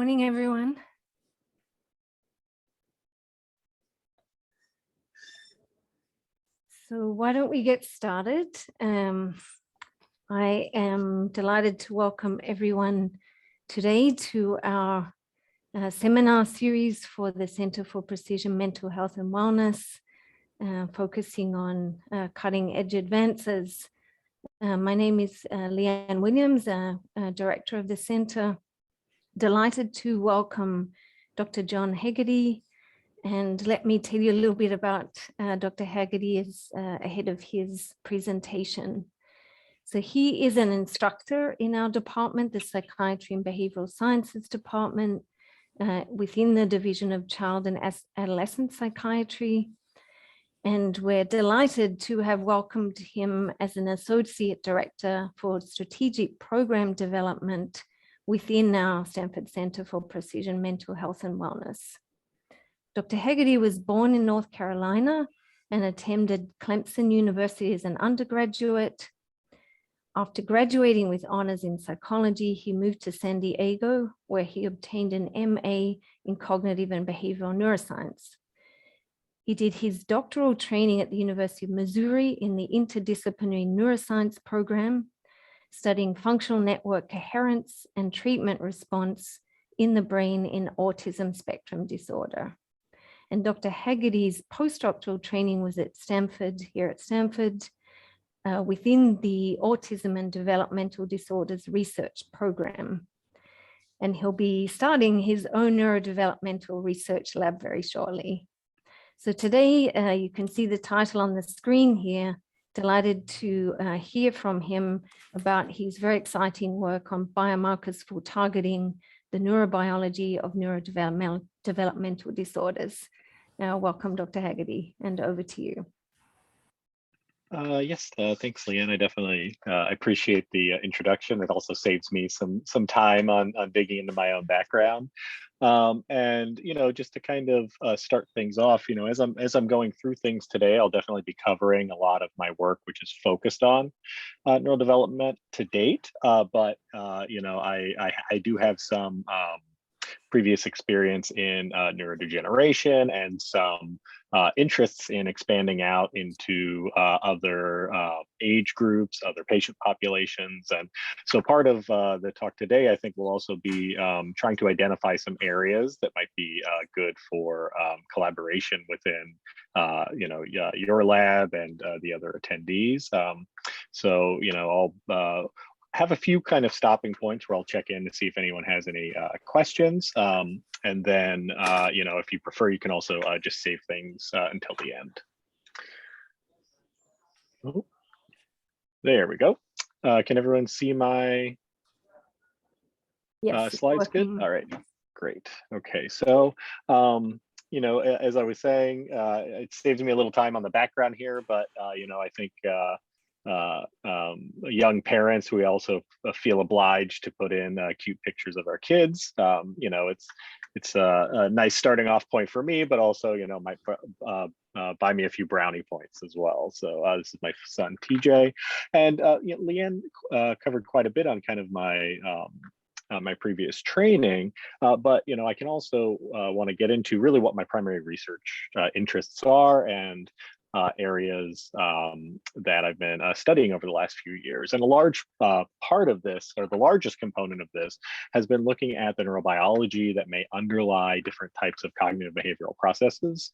morning, everyone. So why don't we get started? I am delighted to welcome everyone today to our seminar series for the Center for Precision Mental Health and Wellness, focusing on cutting edge advances. My name is Leanne Williams, Director of the Center. Delighted to welcome Dr. John Hegarty. And let me tell you a little bit about Dr. Hegarty as ahead of his presentation. So he is an instructor in our department, the Psychiatry and Behavioral Sciences Department, within the Division of Child and Adolescent Psychiatry. And we're delighted to have welcomed him as an Associate Director for Strategic Program Development within our Stanford Center for Precision Mental Health and Wellness. Dr. Hegarty was born in North Carolina and attended Clemson University as an undergraduate. After graduating with honors in psychology, he moved to San Diego, where he obtained an MA in cognitive and behavioral neuroscience. He did his doctoral training at the University of Missouri in the interdisciplinary neuroscience program, studying functional network coherence and treatment response in the brain in autism spectrum disorder. And Dr. Hegarty's postdoctoral training was at Stanford, here at Stanford, within the Autism and Developmental Disorders Research Program. And he'll be starting his own neurodevelopmental research lab very shortly. So today you can see the title on the screen here. Delighted to hear from him about his very exciting work on biomarkers for targeting the neurobiology of neurodevelopmental disorders. Now, welcome, Dr. Hegarty, and over to you. Yes, thanks, Leanne. I definitely appreciate the introduction. It also saves me some time on digging into my own background. And just to kind of start things off, as I'm going through things today, I'll definitely be covering a lot of my work, which is focused on neurodevelopment to date. But I do have some previous experience in neurodegeneration and some interests in expanding out into other age groups, other patient populations. And so part of the talk today, I think, will also be trying to identify some areas that might be good for collaboration within your lab and the other attendees. So I'll have a few kind of stopping points where I'll check in to see if anyone has any questions. And then, if you prefer, you can also just save things until the end. Oh, there we go. Can everyone see my slides good? All right, great. Okay, so, as I was saying, it saves me a little time on the background here, but, I think young parents, we also feel obliged to put in cute pictures of our kids. It's a nice starting off point for me, but also might buy me a few brownie points as well. So this is my son TJ, and Leanne covered quite a bit on kind of my my previous training, but I can also want to get into really what my primary research interests are and areas that I've been studying over the last few years. And a large part of this, or the largest component of this, has been looking at the neurobiology that may underlie different types of cognitive behavioral processes.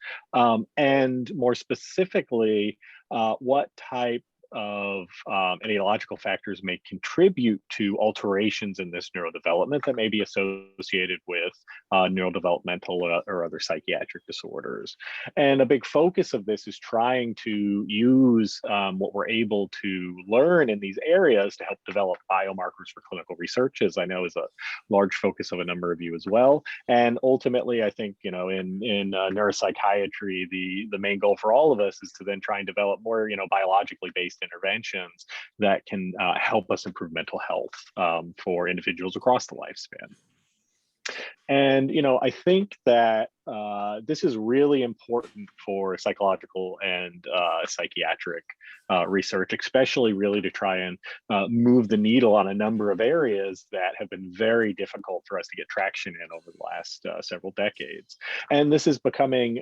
And more specifically, what type of etiological factors may contribute to alterations in this neurodevelopment that may be associated with neurodevelopmental or other psychiatric disorders. And a big focus of this is trying to use what we're able to learn in these areas to help develop biomarkers for clinical research, as I know is a large focus of a number of you as well. And ultimately, I think, in neuropsychiatry, the main goal for all of us is to then try and develop more, biologically based interventions that can help us improve mental health for individuals across the lifespan. And, I think that this is really important for psychological and psychiatric research, especially really to try and move the needle on a number of areas that have been very difficult for us to get traction in over the last several decades. And this is becoming,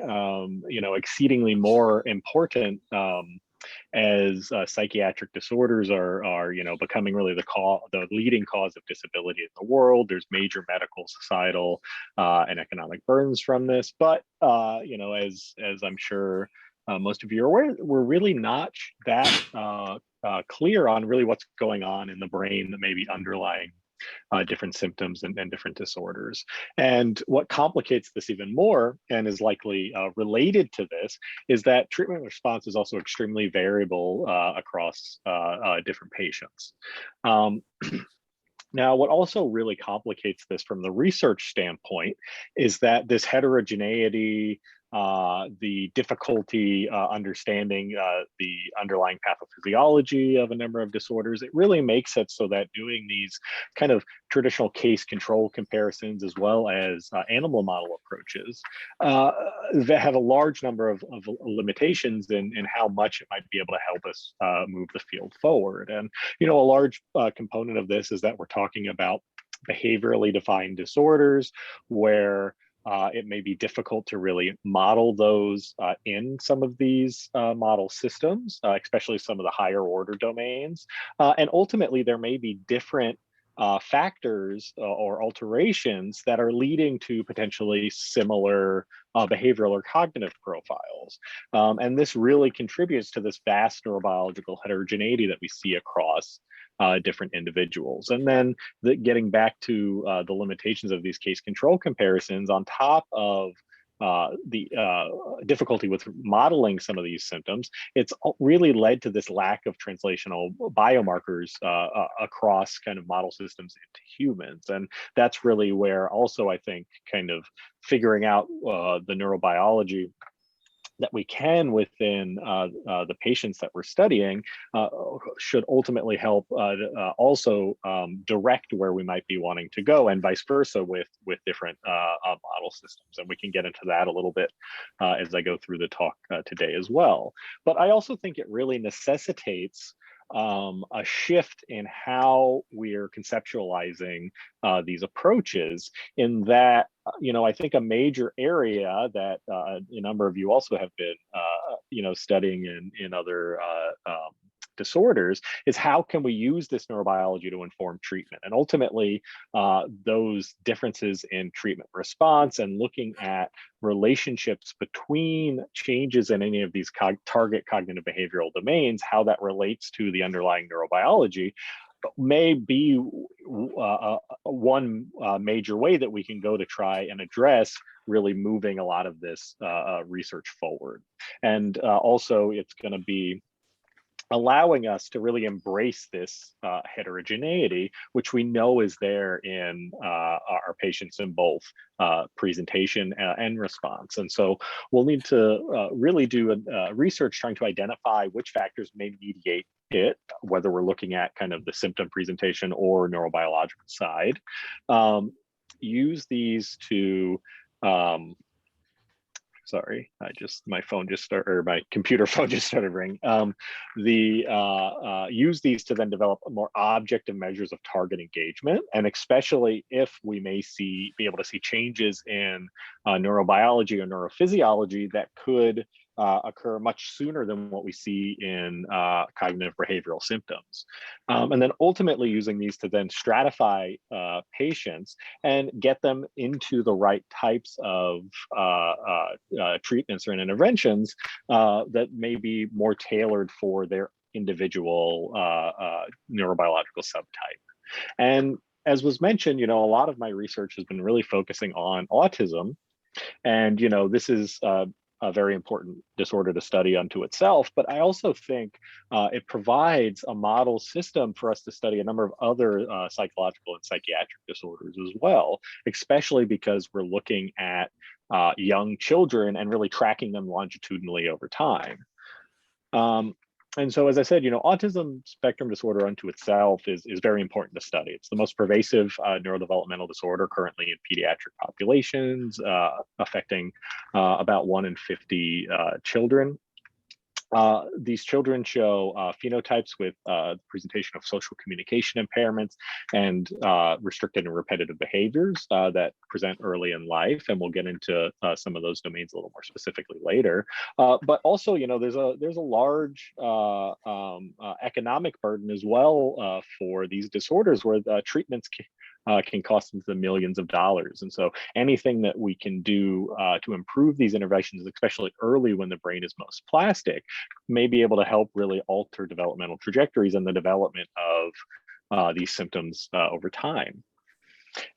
exceedingly more important as psychiatric disorders are becoming really the leading cause of disability in the world. There's major medical, societal, and economic burdens from this. But as I'm sure most of you are aware, we're really not that clear on really what's going on in the brain that may be underlying different symptoms and different disorders. And what complicates this even more, and is likely related to this, is that treatment response is also extremely variable across different patients. Now, what also really complicates this from the research standpoint is that this heterogeneity, the difficulty understanding the underlying pathophysiology of a number of disorders, it really makes it so that doing these kind of traditional case control comparisons, as well as animal model approaches, that have a large number of limitations in how much it might be able to help us move the field forward. And, a large component of this is that we're talking about behaviorally defined disorders where it may be difficult to really model those in some of these model systems, especially some of the higher order domains. And ultimately, there may be different factors or alterations that are leading to potentially similar behavioral or cognitive profiles. And this really contributes to this vast neurobiological heterogeneity that we see across different individuals. And then getting back to the limitations of these case control comparisons, on top of the difficulty with modeling some of these symptoms, it's really led to this lack of translational biomarkers across kind of model systems into humans. And that's really where also I think kind of figuring out the neurobiology that we can within the patients that we're studying should ultimately help also direct where we might be wanting to go, and vice versa with different model systems. And we can get into that a little bit as I go through the talk today as well. But I also think it really necessitates a shift in how we're conceptualizing these approaches, in that, I think a major area that a number of you also have been, studying in other disorders is how can we use this neurobiology to inform treatment. And ultimately, those differences in treatment response and looking at relationships between changes in any of these target cognitive behavioral domains, how that relates to the underlying neurobiology, may be one major way that we can go to try and address really moving a lot of this research forward. And also, it's going to be allowing us to really embrace this heterogeneity, which we know is there in our patients in both presentation and response. And so we'll need to really do research trying to identify which factors may mediate it, whether we're looking at kind of the symptom presentation or neurobiological side. Use these to sorry, my computer phone just started ringing. Use these to then develop more objective measures of target engagement, and especially if we may be able to see changes in neurobiology or neurophysiology that could occur much sooner than what we see in cognitive behavioral symptoms. And then ultimately using these to then stratify patients and get them into the right types of treatments or interventions that may be more tailored for their individual neurobiological subtype. And as was mentioned, a lot of my research has been really focusing on autism. And, this is a very important disorder to study unto itself, but I also think it provides a model system for us to study a number of other psychological and psychiatric disorders as well, especially because we're looking at young children and really tracking them longitudinally over time. And so, as I said, autism spectrum disorder unto itself is very important to study. It's the most pervasive neurodevelopmental disorder currently in pediatric populations, affecting about 1 in 50 children. These children show phenotypes with presentation of social communication impairments and restricted and repetitive behaviors that present early in life, and we'll get into some of those domains a little more specifically later. But also, there's a large economic burden as well for these disorders, where the treatments can cost into the millions of dollars. And so anything that we can do to improve these interventions, especially early when the brain is most plastic, may be able to help really alter developmental trajectories and the development of these symptoms over time.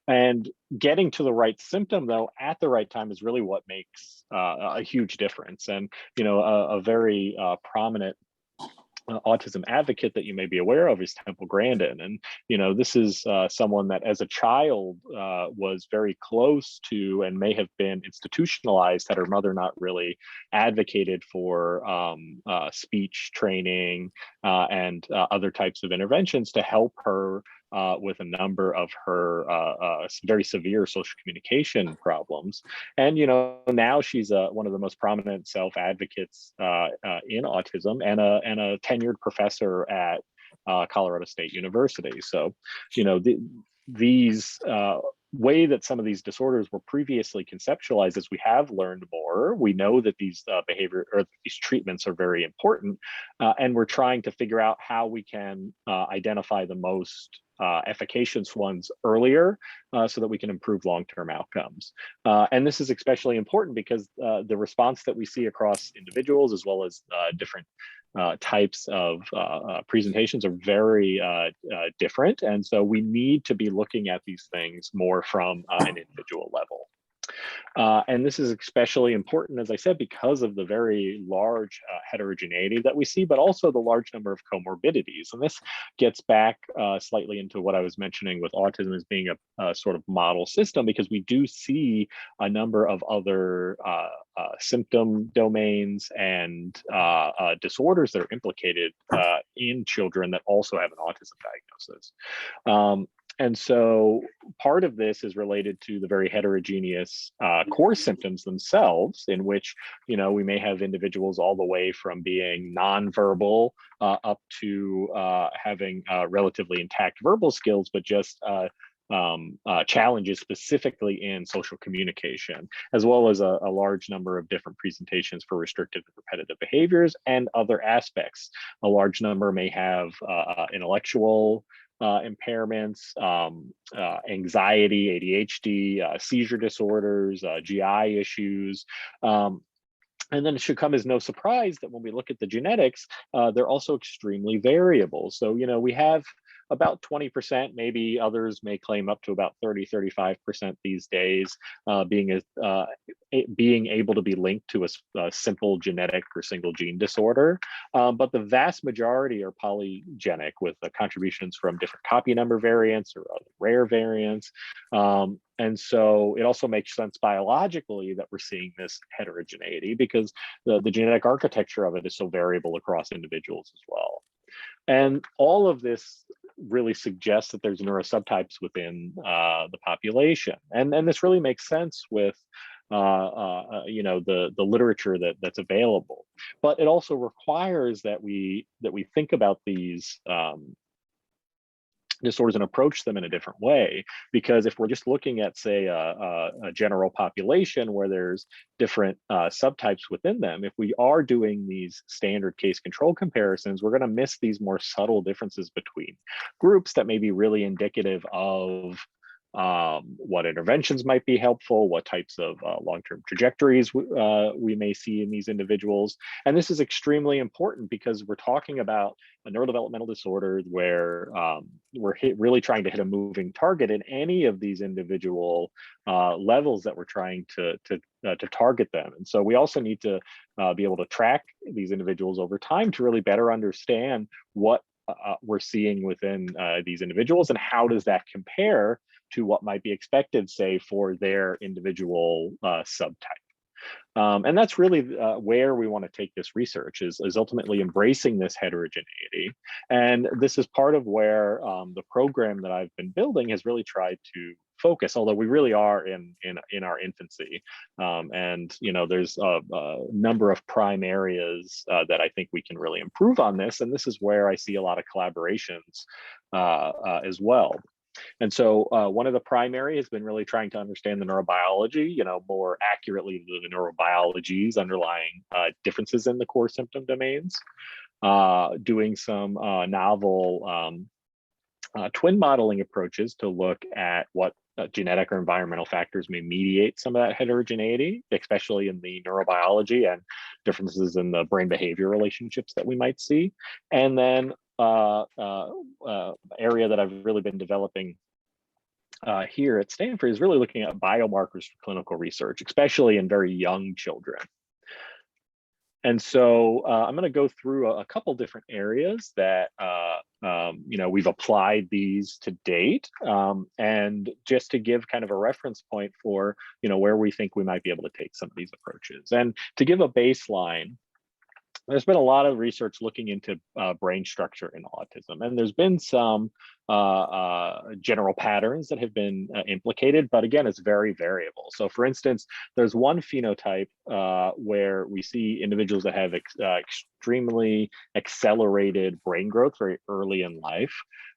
And getting to the right symptom, though, at the right time is really what makes a huge difference. And, a very prominent autism advocate that you may be aware of is Temple Grandin. And, this is someone that as a child was very close to and may have been institutionalized had her mother not really advocated for speech training and other types of interventions to help her with a number of her very severe social communication problems. And, now she's one of the most prominent self-advocates in autism and a tenured professor at Colorado State University. So, these way that some of these disorders were previously conceptualized, as we have learned more, we know that these behavior or these treatments are very important, and we're trying to figure out how we can identify the most efficacious ones earlier so that we can improve long-term outcomes. And this is especially important because the response that we see across individuals as well as different types of presentations are very different. And so we need to be looking at these things more from an individual level. And this is especially important, as I said, because of the very large heterogeneity that we see, but also the large number of comorbidities. And this gets back slightly into what I was mentioning with autism as being a sort of model system, because we do see a number of other symptom domains and disorders that are implicated in children that also have an autism diagnosis. And so part of this is related to the very heterogeneous core symptoms themselves, in which, we may have individuals all the way from being nonverbal up to having relatively intact verbal skills, but just challenges specifically in social communication, as well as a large number of different presentations for restrictive and repetitive behaviors and other aspects. A large number may have intellectual impairments, anxiety, ADHD, seizure disorders, GI issues. And then it should come as no surprise that when we look at the genetics, they're also extremely variable. So, we have about 20%, maybe others may claim up to about 30-35% these days, being able to be linked to a simple genetic or single gene disorder. But the vast majority are polygenic, with the contributions from different copy number variants or other rare variants. And so it also makes sense biologically that we're seeing this heterogeneity, because the genetic architecture of it is so variable across individuals as well. And all of this really suggests that there's neurosubtypes within the population. And this really makes sense with the literature that's available. But it also requires that we think about these disorders and approach them in a different way. Because if we're just looking at, say, a general population where there's different subtypes within them, if we are doing these standard case control comparisons, we're going to miss these more subtle differences between groups that may be really indicative of what interventions might be helpful, what types of long-term trajectories we may see in these individuals. And this is extremely important because we're talking about a neurodevelopmental disorder where we're really trying to hit a moving target in any of these individual levels that we're trying to target them. And so we also need to be able to track these individuals over time to really better understand what we're seeing within these individuals and how does that compare to what might be expected, say, for their individual subtype. And that's really where we want to take this research is ultimately embracing this heterogeneity. And this is part of where the program that I've been building has really tried to focus, although we really are in our infancy. And there's a number of prime areas that I think we can really improve on this. And this is where I see a lot of collaborations as well. And so one of the primary has been really trying to understand the neurobiology, more accurately the neurobiology's underlying differences in the core symptom domains, doing some novel twin modeling approaches to look at what genetic or environmental factors may mediate some of that heterogeneity, especially in the neurobiology and differences in the brain behavior relationships that we might see. And then area that I've really been developing here at Stanford is really looking at biomarkers for clinical research, especially in very young children. And so I'm going to go through a couple different areas that we've applied these to date, and just to give kind of a reference point for where we think we might be able to take some of these approaches. And to give a baseline, there's been a lot of research looking into brain structure in autism, and there's been some general patterns that have been implicated, but again, it's very variable. So for instance, there's one phenotype where we see individuals that have extremely accelerated brain growth very early in life,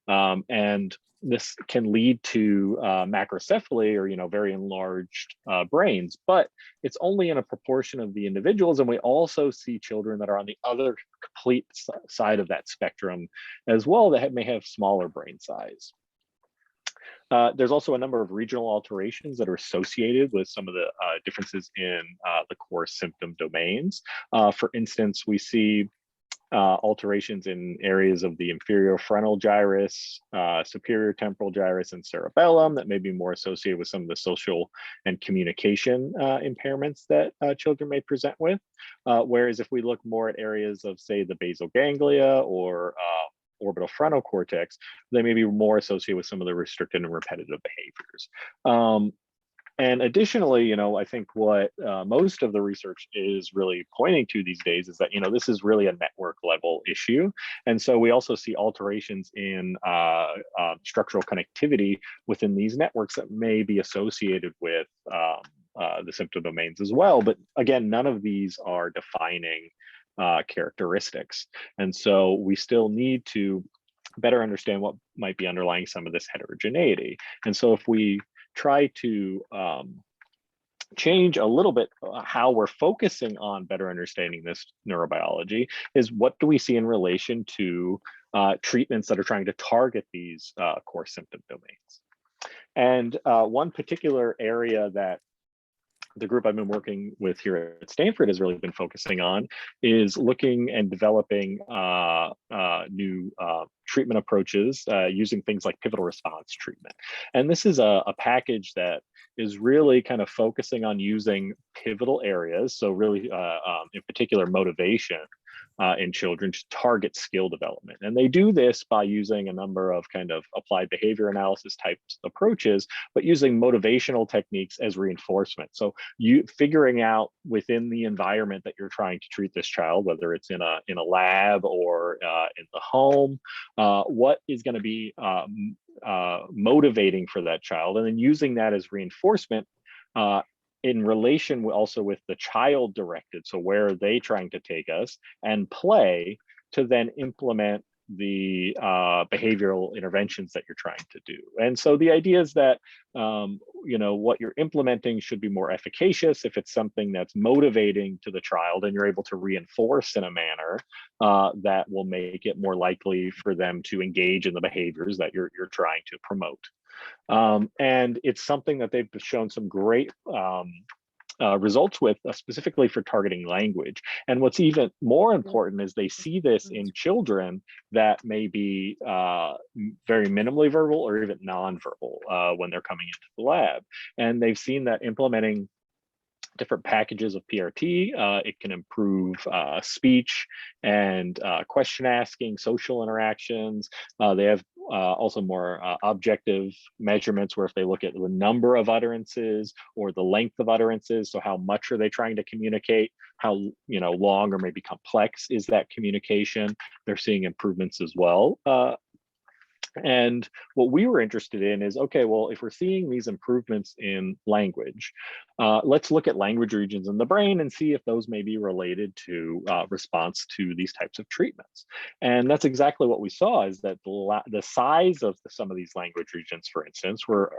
and this can lead to macrocephaly, or very enlarged brains, but it's only in a proportion of the individuals. And we also see children that are on the other complete side of that spectrum as well that may have smaller brain size. There's also a number of regional alterations that are associated with some of the differences in the core symptom domains. For instance, we see alterations in areas of the inferior frontal gyrus, superior temporal gyrus, and cerebellum that may be more associated with some of the social and communication impairments that children may present with. Whereas if we look more at areas of, say, the basal ganglia or orbital frontal cortex, they may be more associated with some of the restricted and repetitive behaviors. And additionally, I think what most of the research is really pointing to these days is that, this is really a network level issue. And so we also see alterations in structural connectivity within these networks that may be associated with the symptom domains as well. But again, none of these are defining characteristics. And so we still need to better understand what might be underlying some of this heterogeneity. And so if we try to change a little bit how we're focusing on better understanding this neurobiology, is what do we see in relation to treatments that are trying to target these core symptom domains. And one particular area that the group I've been working with here at Stanford has really been focusing on is looking and developing new treatment approaches using things like pivotal response treatment. And this is a package that is really kind of focusing on using pivotal areas, so really in particular motivation in children to target skill development. And they do this by using a number of kind of applied behavior analysis types approaches, but using motivational techniques as reinforcement. So you figuring out within the environment that you're trying to treat this child, whether it's in a lab or in the home, what is going to be motivating for that child, and then using that as reinforcement in relation also with the child directed, so where are they trying to take us, and play to then implement the behavioral interventions that you're trying to do. And so the idea is that what you're implementing should be more efficacious if it's something that's motivating to the child and you're able to reinforce in a manner that will make it more likely for them to engage in the behaviors that you're trying to promote. And it's something that they've shown some great results with, specifically for targeting language. And what's even more important is they see this in children that may be very minimally verbal or even nonverbal when they're coming into the lab. And they've seen that implementing different packages of PRT, it can improve speech and question asking, social interactions. They have also more objective measurements, where if they look at the number of utterances or the length of utterances, so how much are they trying to communicate, how long or maybe complex is that communication, they're seeing improvements as well. And what we were interested in is, okay, well, if we're seeing these improvements in language, let's look at language regions in the brain and see if those may be related to response to these types of treatments. And that's exactly what we saw, is that the size of some of these language regions, for instance, were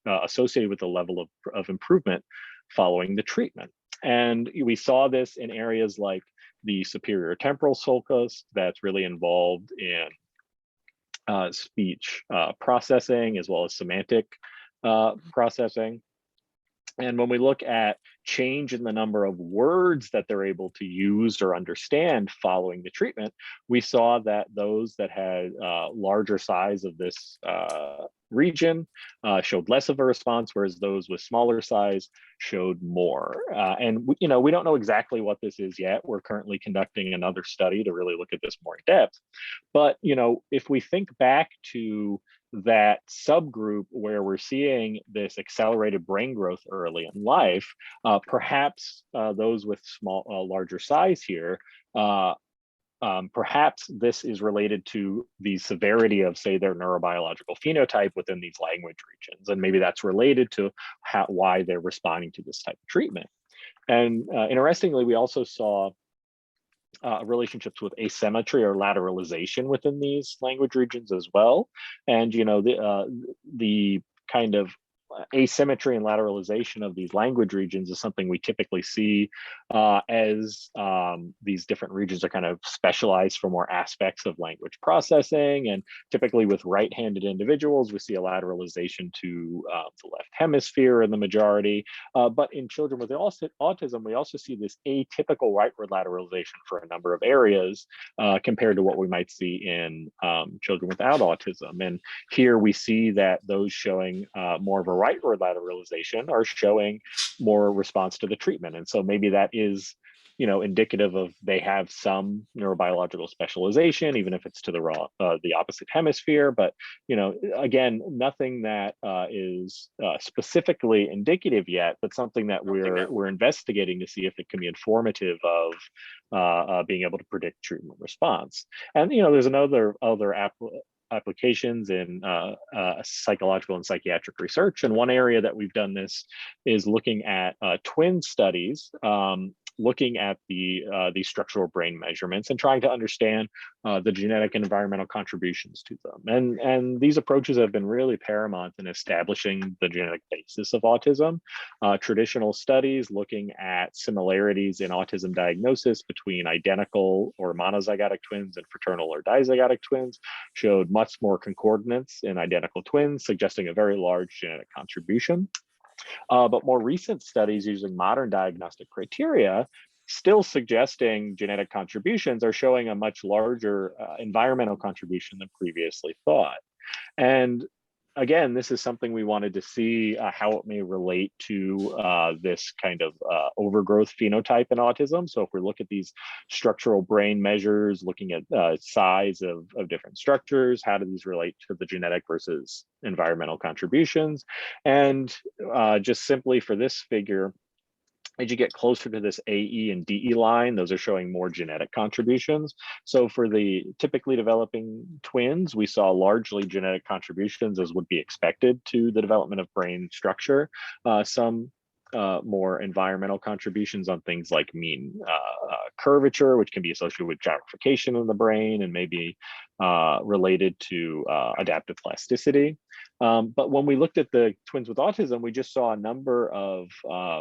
associated with the level of improvement following the treatment. And we saw this in areas like the superior temporal sulcus, that's really involved in speech processing as well as semantic processing. And when we look at change in the number of words that they're able to use or understand following the treatment, we saw that those that had larger size of this region showed less of a response, whereas those with smaller size showed more. And we don't know exactly what this is yet. We're currently conducting another study to really look at this more in depth. But if we think back to that subgroup where we're seeing this accelerated brain growth early in life, perhaps those with larger size here, perhaps this is related to the severity of, say, their neurobiological phenotype within these language regions. And maybe that's related to why they're responding to this type of treatment. And interestingly, we also saw relationships with asymmetry or lateralization within these language regions as well. And the kind of asymmetry and lateralization of these language regions is something we typically see as these different regions are kind of specialized for more aspects of language processing. And typically with right-handed individuals, we see a lateralization to the left hemisphere in the majority. But in children with autism, we also see this atypical rightward lateralization for a number of areas compared to what we might see in children without autism. And here we see that those showing more of a rightward lateralization are showing more response to the treatment. And so maybe that is, indicative of they have some neurobiological specialization, even if it's to the opposite hemisphere. But, again, nothing that is specifically indicative yet, but something that we're investigating to see if it can be informative of being able to predict treatment response. And, there's other applications in psychological and psychiatric research. And one area that we've done this is looking at twin studies, looking at the structural brain measurements and trying to understand the genetic and environmental contributions to them. And these approaches have been really paramount in establishing the genetic basis of autism. Traditional studies looking at similarities in autism diagnosis between identical or monozygotic twins and fraternal or dizygotic twins showed much more concordance in identical twins, suggesting a very large genetic contribution. But more recent studies using modern diagnostic criteria, still suggesting genetic contributions, are showing a much larger environmental contribution than previously thought. And again, this is something we wanted to see how it may relate to this kind of overgrowth phenotype in autism. So if we look at these structural brain measures, looking at size of different structures, how do these relate to the genetic versus environmental contributions? And just simply for this figure, as you get closer to this AE and DE line, those are showing more genetic contributions. So for the typically developing twins, we saw largely genetic contributions as would be expected to the development of brain structure. Some more environmental contributions on things like mean curvature, which can be associated with gyrification in the brain and maybe related to adaptive plasticity. But when we looked at the twins with autism, we just saw a number of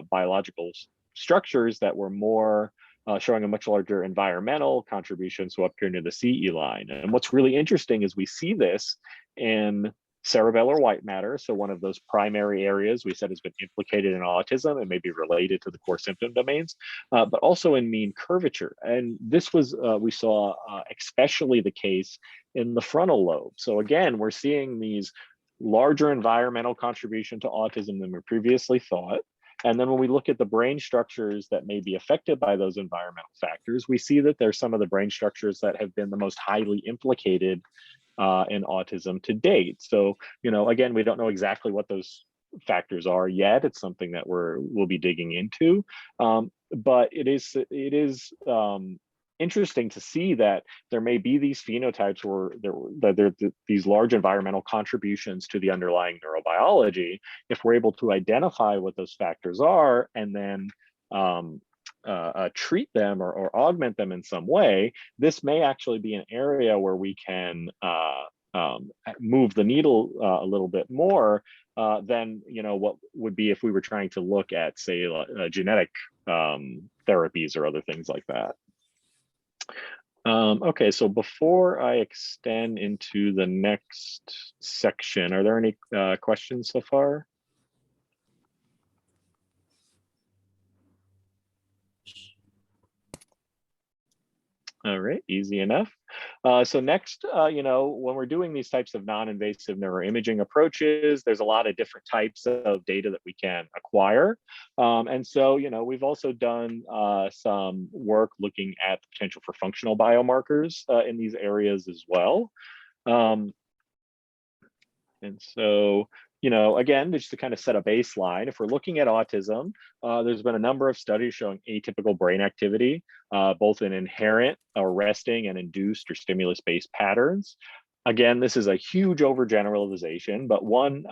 biological structures that were more showing a much larger environmental contribution, so up here near the CE line. And what's really interesting is we see this in cerebellar white matter, so one of those primary areas we said has been implicated in autism and may be related to the core symptom domains, but also in mean curvature. And this was, we saw especially the case in the frontal lobe. So again, we're seeing these larger environmental contribution to autism than we previously thought. And then when we look at the brain structures that may be affected by those environmental factors, we see that there's some of the brain structures that have been the most highly implicated in autism to date. So, again, we don't know exactly what those factors are yet. It's something that we'll be digging into. But it is interesting to see that there may be these phenotypes where there are these large environmental contributions to the underlying neurobiology. If we're able to identify what those factors are and then treat them or augment them in some way, this may actually be an area where we can move the needle a little bit more than what would be if we were trying to look at, say, genetic therapies or other things like that. Okay, so before I extend into the next section, are there any questions so far? All right, easy enough. So next, when we're doing these types of non-invasive neuroimaging approaches, there's a lot of different types of data that we can acquire. And so, we've also done some work looking at the potential for functional biomarkers in these areas as well. And so, again, just to kind of set a baseline, if we're looking at autism, there's been a number of studies showing atypical brain activity, both in inherent or resting and induced or stimulus-based patterns. Again, this is a huge overgeneralization, but one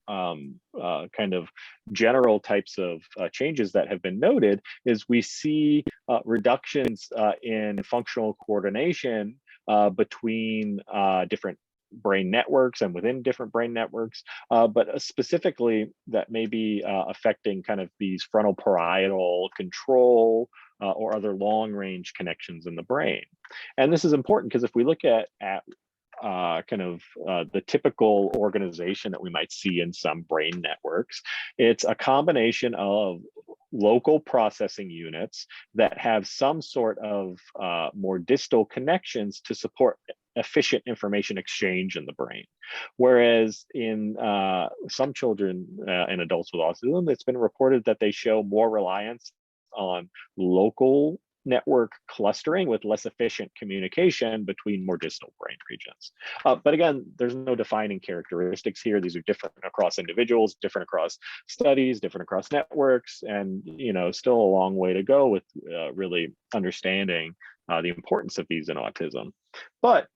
kind of general types of changes that have been noted is we see reductions in functional coordination between different brain networks and within different brain networks, but specifically that may be affecting kind of these frontal parietal control or other long range connections in the brain. And this is important because if we look at the typical organization that we might see in some brain networks, it's a combination of local processing units that have some sort of more distal connections to support efficient information exchange in the brain. Whereas in some children and adults with autism, it's been reported that they show more reliance on local network clustering with less efficient communication between more distal brain regions. But again, there's no defining characteristics here. These are different across individuals, different across studies, different across networks, and still a long way to go with really understanding the importance of these in autism. But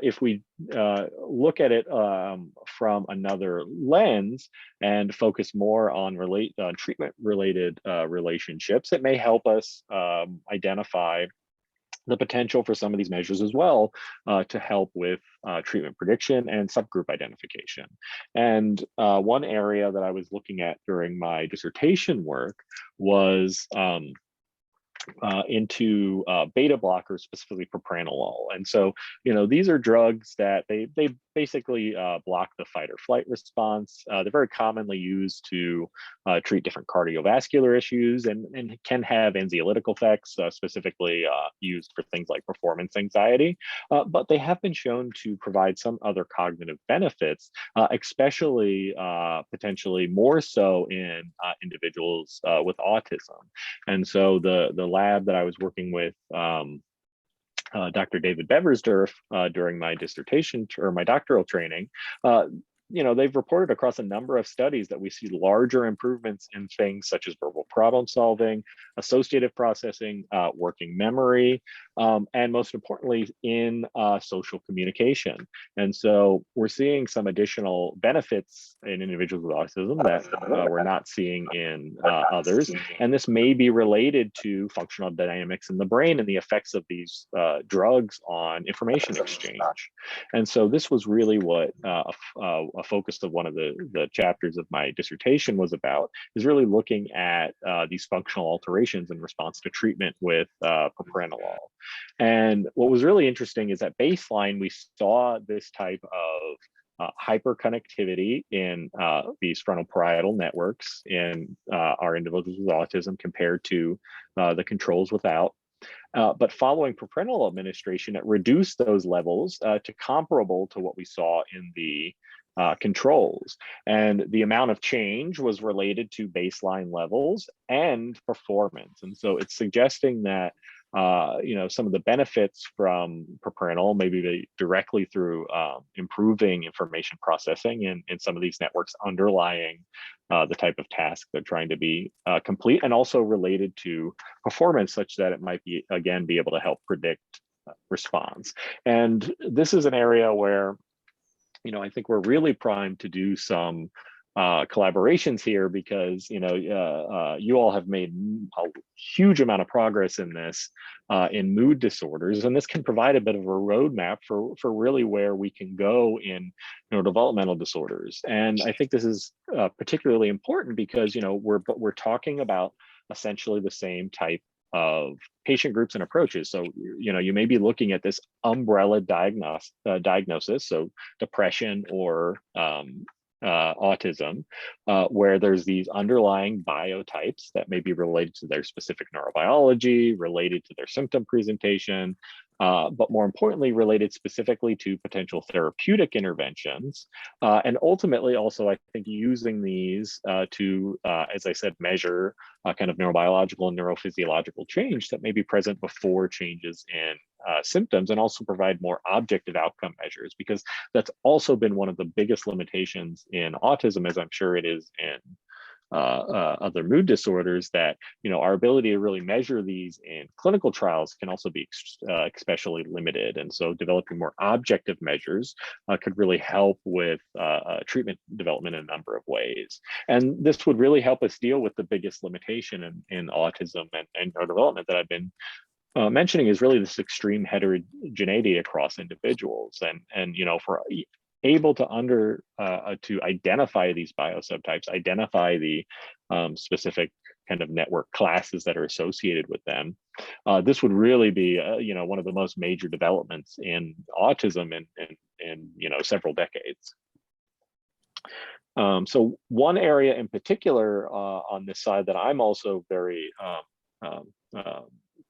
if we look at it from another lens and focus more on treatment-related relationships, it may help us identify the potential for some of these measures as well to help with treatment prediction and subgroup identification. And one area that I was looking at during my dissertation work was into beta blockers, specifically propranolol. And so, these are drugs that they basically block the fight or flight response. They're very commonly used to treat different cardiovascular issues and can have anxiolytic effects, specifically used for things like performance anxiety. But they have been shown to provide some other cognitive benefits, especially potentially more so in individuals with autism. And so the lab that I was working with, Dr. David Beversdorf, during my dissertation or my doctoral training, they've reported across a number of studies that we see larger improvements in things such as verbal problem solving, associative processing, working memory, and most importantly, in social communication. And so we're seeing some additional benefits in individuals with autism that we're not seeing in others. And this may be related to functional dynamics in the brain and the effects of these drugs on information exchange. And so this was really what a focus of one of the chapters of my dissertation was about, is really looking at these functional alterations in response to treatment with propranolol. And what was really interesting is at baseline, we saw this type of hyperconnectivity in these frontal parietal networks in our individuals with autism compared to the controls without. But following propranolol administration, it reduced those levels to comparable to what we saw in the controls. And the amount of change was related to baseline levels and performance. And so it's suggesting that some of the benefits from propranolol, maybe directly through improving information processing in some of these networks underlying the type of task they're trying to be complete, and also related to performance, such that it might be, again, be able to help predict response. And this is an area where, I think we're really primed to do some collaborations here, because you all have made a huge amount of progress in this in mood disorders, and this can provide a bit of a roadmap for really where we can go in neurodevelopmental disorders. And I think this is particularly important because we're talking about essentially the same type of patient groups and approaches. So you may be looking at this umbrella diagnosis, so depression or autism, where there's these underlying biotypes that may be related to their specific neurobiology, related to their symptom presentation, but more importantly, related specifically to potential therapeutic interventions. And ultimately also, I think, using these to, as I said, measure kind of neurobiological and neurophysiological change that may be present before changes in symptoms, and also provide more objective outcome measures, because that's also been one of the biggest limitations in autism, as I'm sure it is in other mood disorders, that our ability to really measure these in clinical trials can also be especially limited. And so developing more objective measures could really help with treatment development in a number of ways. And this would really help us deal with the biggest limitation in autism and neurodevelopment that I've been mentioning, is really this extreme heterogeneity across individuals. And if we're able to to identify these biosubtypes, identify the specific kind of network classes that are associated with them, this would really be one of the most major developments in autism in several decades. So one area in particular on this side that I'm also very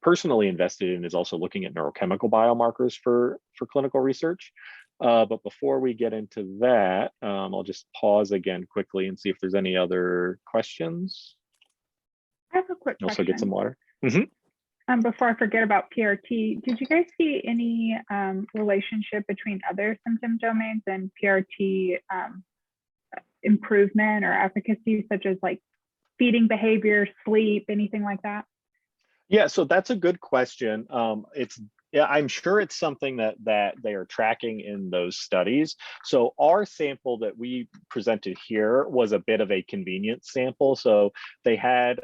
personally invested in is also looking at neurochemical biomarkers for clinical research. But before we get into that, I'll just pause again quickly and see if there's any other questions. I have a quick question. Also get some water. Before I forget about PRT, did you guys see any relationship between other symptom domains and PRT improvement or efficacy, such as like feeding behavior, sleep, anything like that? Yeah, so that's a good question. I'm sure it's something that they are tracking in those studies. So our sample that we presented here was a bit of a convenience sample. So they had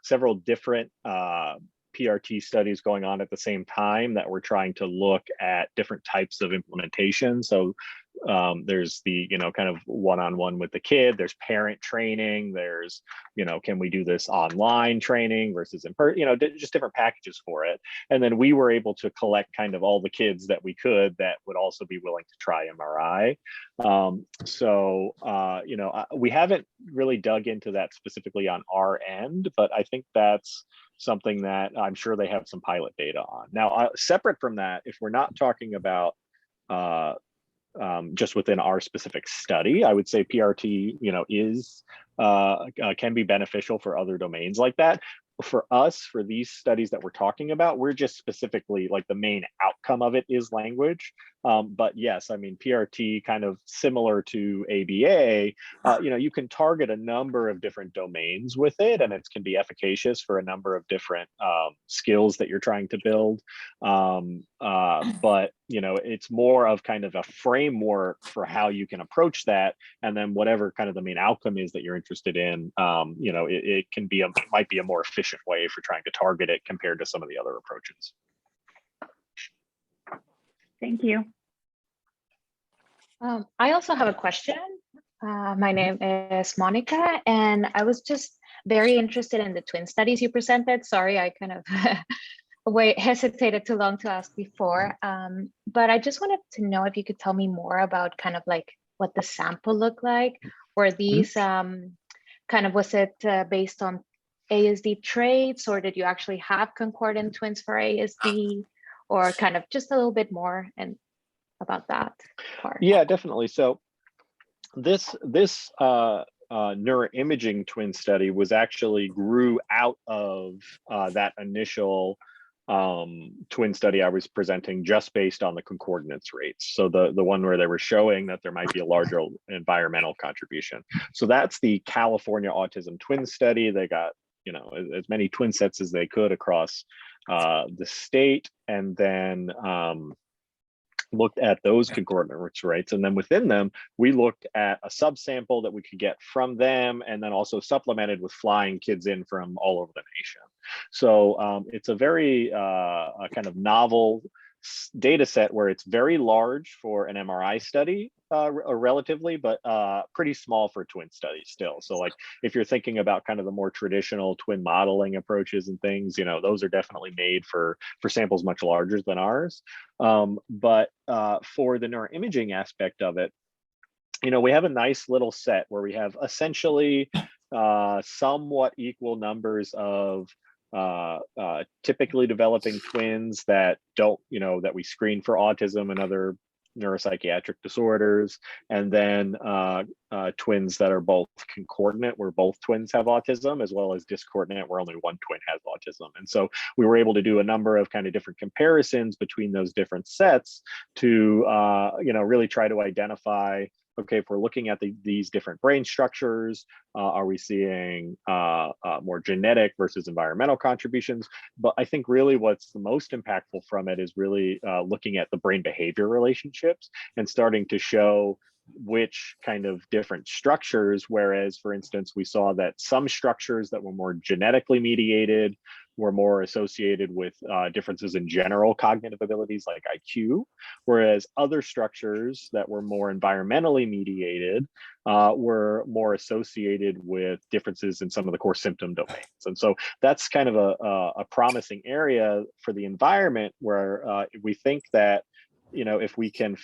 several different PRT studies going on at the same time that were trying to look at different types of implementation. So there's the kind of one-on-one with the kid, there's parent training, there's can we do this online training versus in person, just different packages for it. And then we were able to collect kind of all the kids that we could that would also be willing to try MRI. We haven't really dug into that specifically on our end, but I think that's something that I'm sure they have some pilot data on. Now, separate from that, if we're not talking about just within our specific study, I would say PRT, can be beneficial for other domains like that. For us, for these studies that we're talking about, we're just specifically like the main outcome of it is language. But yes, I mean, PRT kind of similar to ABA, you can target a number of different domains with it, and it can be efficacious for a number of different skills that you're trying to build. But it's more of kind of a framework for how you can approach that, and then whatever kind of the main outcome is that you're interested in, it can be might be a more efficient way for trying to target it compared to some of the other approaches. Thank you. I also have a question. My name is Monica, and I was just very interested in the twin studies you presented. Sorry, I kind of hesitated too long to ask before, but I just wanted to know if you could tell me more about kind of like what the sample looked like. Were these kind of, was it based on ASD traits, or did you actually have concordant twins for ASD, or kind of just a little bit more and about that part? Yeah, definitely. So this neuroimaging twin study was actually grew out of that initial twin study I was presenting, just based on the concordance rates. So the one where they were showing that there might be a larger environmental contribution. So that's the California Autism Twin Study. They got, you know, as many twin sets as they could across the state, and then looked at those concordance rates. And then within them, we looked at a subsample that we could get from them, and then also supplemented with flying kids in from all over the nation. So it's a very a kind of novel data set where it's very large for an MRI study, relatively, but pretty small for twin studies still. So like if you're thinking about kind of the more traditional twin modeling approaches and things, you know, those are definitely made for samples much larger than ours. But for the neuroimaging aspect of it, you know, we have a nice little set where we have essentially somewhat equal numbers of typically developing twins that don't, you know, that we screen for autism and other neuropsychiatric disorders, and then twins that are both concordant, where both twins have autism, as well as discordant, where only one twin has autism. And so we were able to do a number of kind of different comparisons between those different sets to, you know, really try to identify, okay, if we're looking at these different brain structures, are we seeing more genetic versus environmental contributions? But I think really what's the most impactful from it is really looking at the brain behavior relationships and starting to show which kind of different structures, whereas, for instance, we saw that some structures that were more genetically mediated were more associated with differences in general cognitive abilities like IQ, whereas other structures that were more environmentally mediated were more associated with differences in some of the core symptom domains. And so that's kind of a promising area for the environment, where we think that, you know, if we can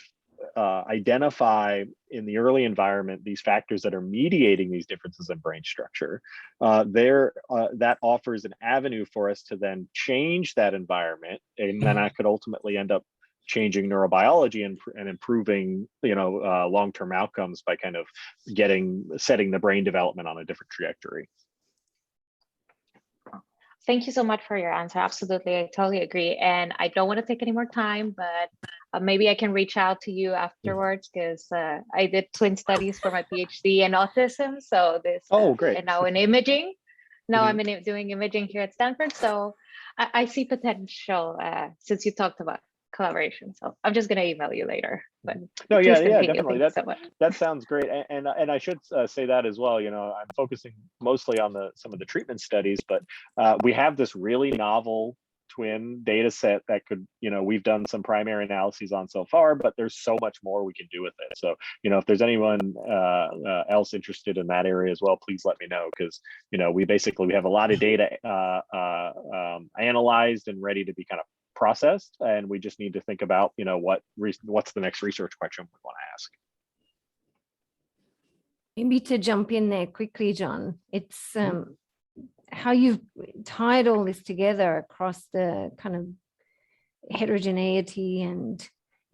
identify in the early environment these factors that are mediating these differences in brain structure, that offers an avenue for us to then change that environment, and then I could ultimately end up changing neurobiology and improving, you know, long-term outcomes by kind of setting the brain development on a different trajectory. Thank you so much for your answer. Absolutely, I totally agree. And I don't want to take any more time, but maybe I can reach out to you afterwards, because I did twin studies for my PhD in autism. So this, great. and now in imaging. Now I'm doing imaging here at Stanford. So I see potential since you talked about collaboration. So I'm just going to email you later. But no, yeah, definitely. That, that sounds great. And I should say that as well. You know, I'm focusing mostly on some of the treatment studies, but we have this really novel twin data set that could, you know, we've done some primary analyses on so far, but there's so much more we can do with it. So, you know, if there's anyone else interested in that area as well, please let me know, because, you know, we have a lot of data analyzed and ready to be kind of processed, and we just need to think about, you know, what's the next research question we want to ask. Maybe to jump in there quickly, John, it's how you've tied all this together across the kind of heterogeneity and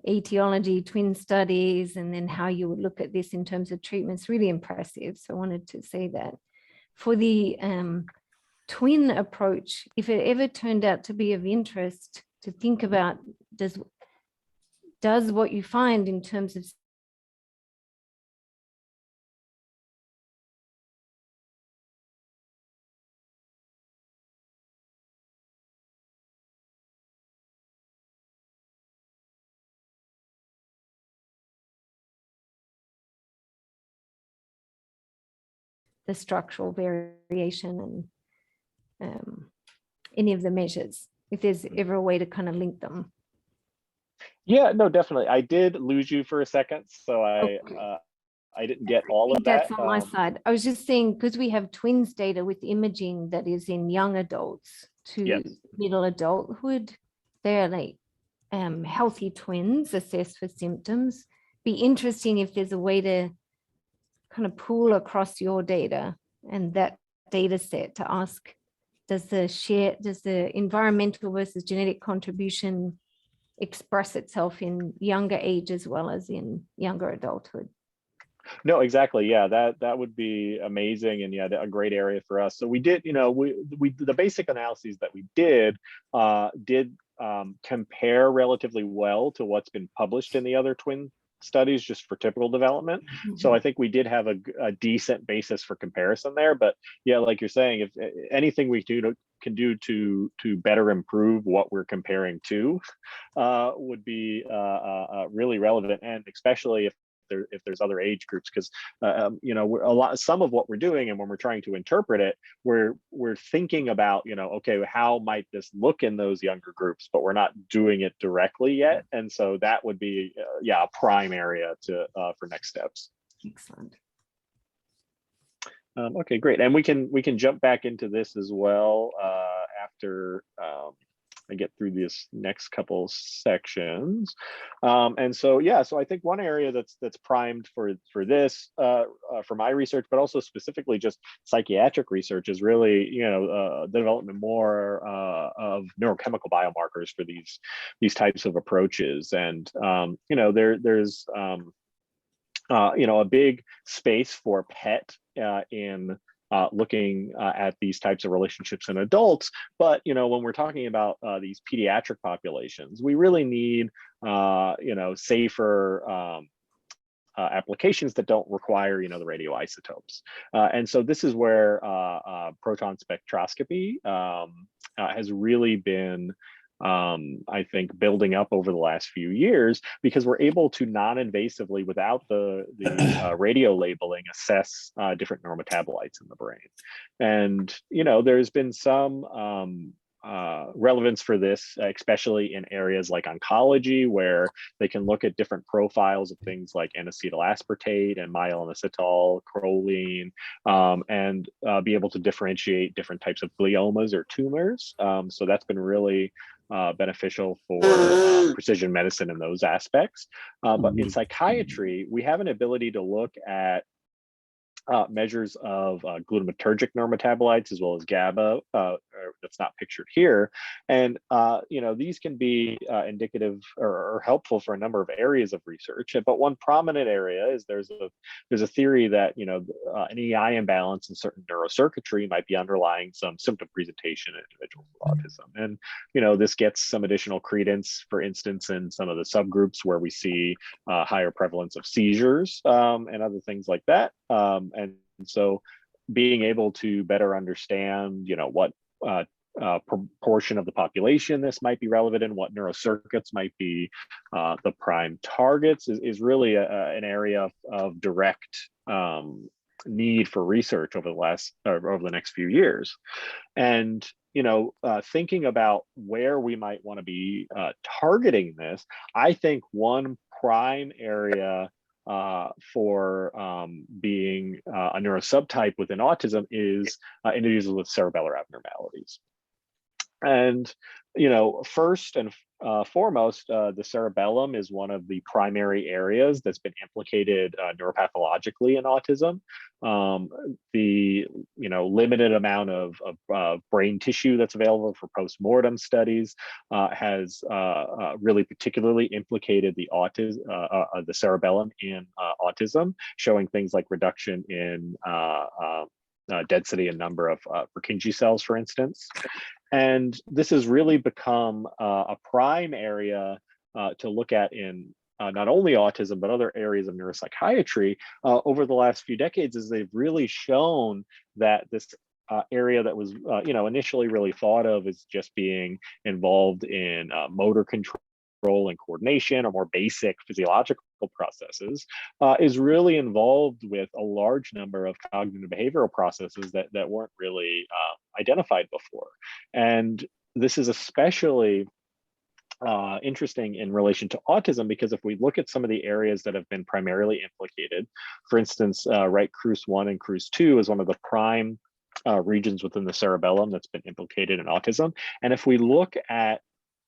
etiology twin studies, and then how you would look at this in terms of treatments, really impressive. So I wanted to say that. For the twin approach, if it ever turned out to be of interest, to think about, does what you find in terms of the structural variation and any of the measures, if there's ever a way to kind of link them. Yeah, no, definitely. I did lose you for a second, so I didn't get all of that. That's on my side. I was just saying, because we have twins data with imaging that is in young adults to middle adulthood, they're like healthy twins assessed for symptoms. Be interesting if there's a way to kind of pool across your data and that data set to ask, does the environmental versus genetic contribution express itself in younger age as well as in younger adulthood? No, exactly. Yeah, that would be amazing, and yeah, a great area for us. So we did, we the basic analyses that we did compare relatively well to what's been published in the other twin studies just for typical development. So I think we did have a decent basis for comparison there. But yeah, like you're saying, if anything we can do to better improve what we're comparing to would be really relevant, and especially if there's other age groups, because some of what we're doing, and when we're trying to interpret it, we're thinking about, okay, how might this look in those younger groups, but we're not doing it directly yet. And so that would be a prime area to for next steps. Excellent. Okay, great. And we can jump back into this as well after I get through this next couple sections. And so, yeah, so I think one area that's primed for this, for my research, but also specifically just psychiatric research, is really, the development more of neurochemical biomarkers for these types of approaches. And, there's, a big space for PET in looking at these types of relationships in adults. But, when we're talking about these pediatric populations, we really need, safer applications that don't require, the radioisotopes. And so this is where proton spectroscopy has really been, I think, building up over the last few years, because we're able to non-invasively, without the radio labeling, assess different neurometabolites in the brain. And there's been some relevance for this, especially in areas like oncology, where they can look at different profiles of things like N-acetyl aspartate and myelinositol, choline, and be able to differentiate different types of gliomas or tumors. So that's been really beneficial for precision medicine in those aspects. But in psychiatry, we have an ability to look at measures of glutamatergic neurometabolites as well as GABA, that's not pictured here. And, these can be indicative or helpful for a number of areas of research. But one prominent area is there's a theory that, an EI imbalance in certain neurocircuitry might be underlying some symptom presentation in individuals with autism. And, this gets some additional credence, for instance, in some of the subgroups where we see higher prevalence of seizures and other things like that. And so being able to better understand, what proportion of the population this might be relevant in, what neurocircuits might be the prime targets is really an area of direct need for research over the next few years. And thinking about where we might want to be targeting this, I think one prime area for being a neurosubtype within autism is individuals with cerebellar abnormalities. And, first and foremost, the cerebellum is one of the primary areas that's been implicated neuropathologically in autism. The limited amount of brain tissue that's available for postmortem studies has really particularly implicated the cerebellum in autism, showing things like reduction in density and number of Purkinje cells, for instance. And this has really become a prime area to look at in not only autism, but other areas of neuropsychiatry over the last few decades, as they've really shown that this area that was, initially really thought of as just being involved in motor control and coordination, or more basic physiological processes, is really involved with a large number of cognitive behavioral processes that weren't really identified before. And this is especially interesting in relation to autism, because if we look at some of the areas that have been primarily implicated, for instance, right CRUS1 and CRUS2 is one of the prime regions within the cerebellum that's been implicated in autism. And if we look at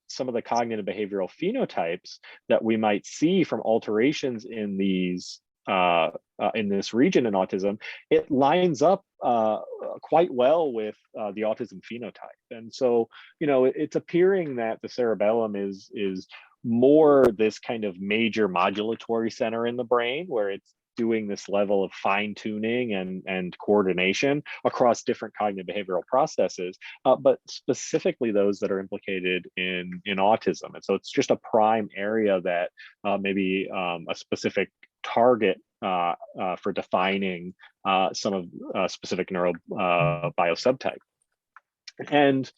some of the cognitive behavioral phenotypes that we might see from alterations in these in this region in autism, it lines up quite well with the autism phenotype. And so, it's appearing that the cerebellum is more this kind of major modulatory center in the brain, where it's doing this level of fine tuning and coordination across different cognitive behavioral processes, but specifically those that are implicated in autism. And so it's just a prime area that maybe a specific target for defining some of specific neuro biosubtype. And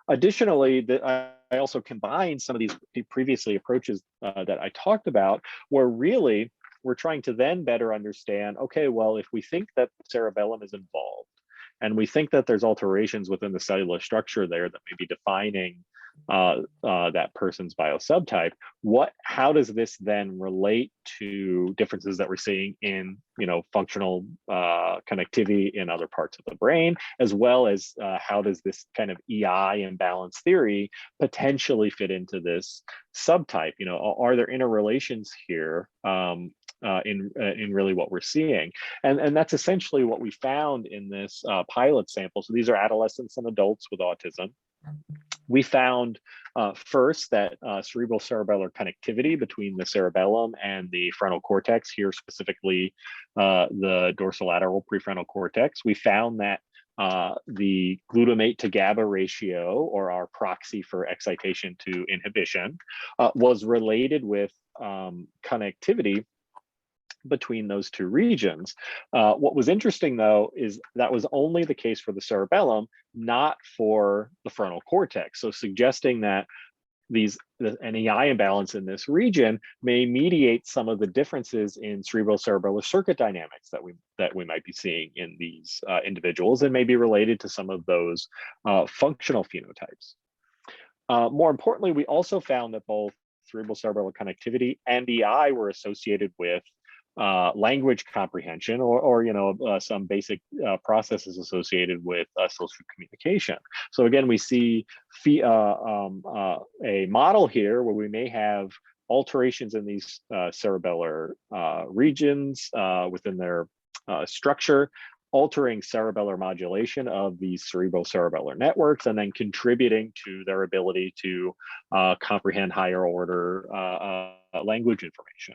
additionally, I also combined some of these previously approaches that I talked about, where really we're trying to then better understand, okay, well, if we think that the cerebellum is involved, and we think that there's alterations within the cellular structure there that may be defining that person's biosubtype, how does this then relate to differences that we're seeing in, functional connectivity in other parts of the brain, as well as how does this kind of EI imbalance theory potentially fit into this subtype? Are there interrelations here in really what we're seeing? And that's essentially what we found in this pilot sample. So these are adolescents and adults with autism. We found first that cerebrocerebellar connectivity between the cerebellum and the frontal cortex, here specifically the dorsolateral prefrontal cortex. We found that the glutamate to GABA ratio, or our proxy for excitation to inhibition, was related with connectivity between those two regions. What was interesting, though, is that was only the case for the cerebellum, not for the frontal cortex. So suggesting that an EI imbalance in this region may mediate some of the differences in cerebrocerebellar circuit dynamics that we might be seeing in these individuals, and may be related to some of those functional phenotypes. More importantly, we also found that both cerebrocerebellar connectivity and EI were associated with language comprehension, or some basic processes associated with social communication. So again, we see a model here where we may have alterations in these cerebellar regions within their structure, altering cerebellar modulation of these cerebrocerebellar networks, and then contributing to their ability to comprehend higher order language information.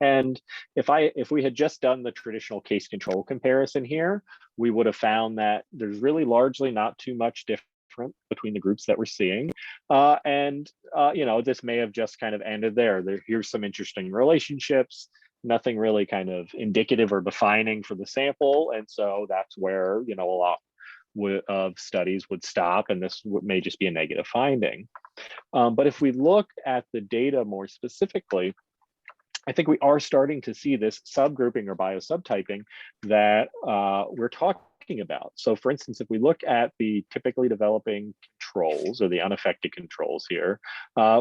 And if we had just done the traditional case control comparison here, we would have found that there's really largely not too much different between the groups that we're seeing. This may have just kind of ended there. Here's some interesting relationships, nothing really kind of indicative or defining for the sample. And so that's where, a lot of studies would stop, and this may just be a negative finding. But if we look at the data more specifically, I think we are starting to see this subgrouping or biosubtyping that we're talking about. So for instance, if we look at the typically developing controls, or the unaffected controls here,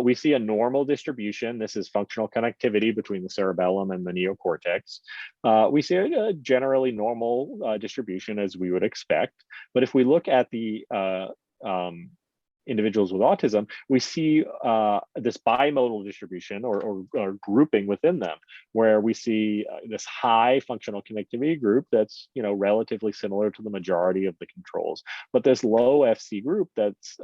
we see a normal distribution. This is functional connectivity between the cerebellum and the neocortex. We see a generally normal distribution, as we would expect. But if we look at the individuals with autism, we see this bimodal distribution or grouping within them, where we see this high functional connectivity group that's relatively similar to the majority of the controls, but this low FC group that's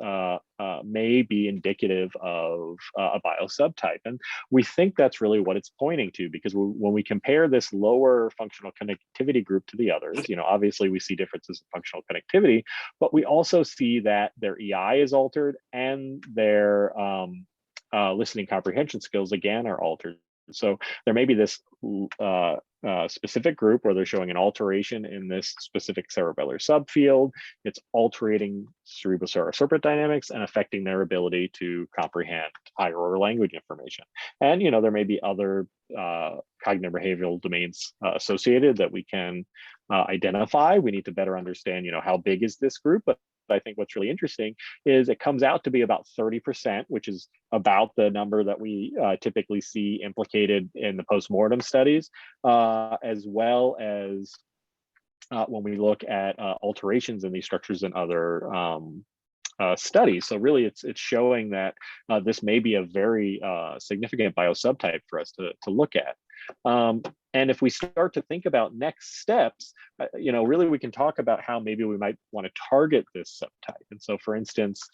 may be indicative of a biosubtype. And we think that's really what it's pointing to, because when we compare this lower functional connectivity group to the others, obviously we see differences in functional connectivity, but we also see that their EI is altered, and their listening comprehension skills again are altered. So there may be this specific group where they're showing an alteration in this specific cerebellar subfield. It's altering cerebrocerebellar circuit dynamics and affecting their ability to comprehend higher order language information. And there may be other cognitive behavioral domains associated that we can identify. We need to better understand, how big is this group, but I think what's really interesting is it comes out to be about 30%, which is about the number that we typically see implicated in the postmortem studies, as well as when we look at alterations in these structures in other studies. So really, it's showing that this may be a very significant biosubtype for us to look at. And if we start to think about next steps, really we can talk about how maybe we might want to target this subtype. And so, for instance,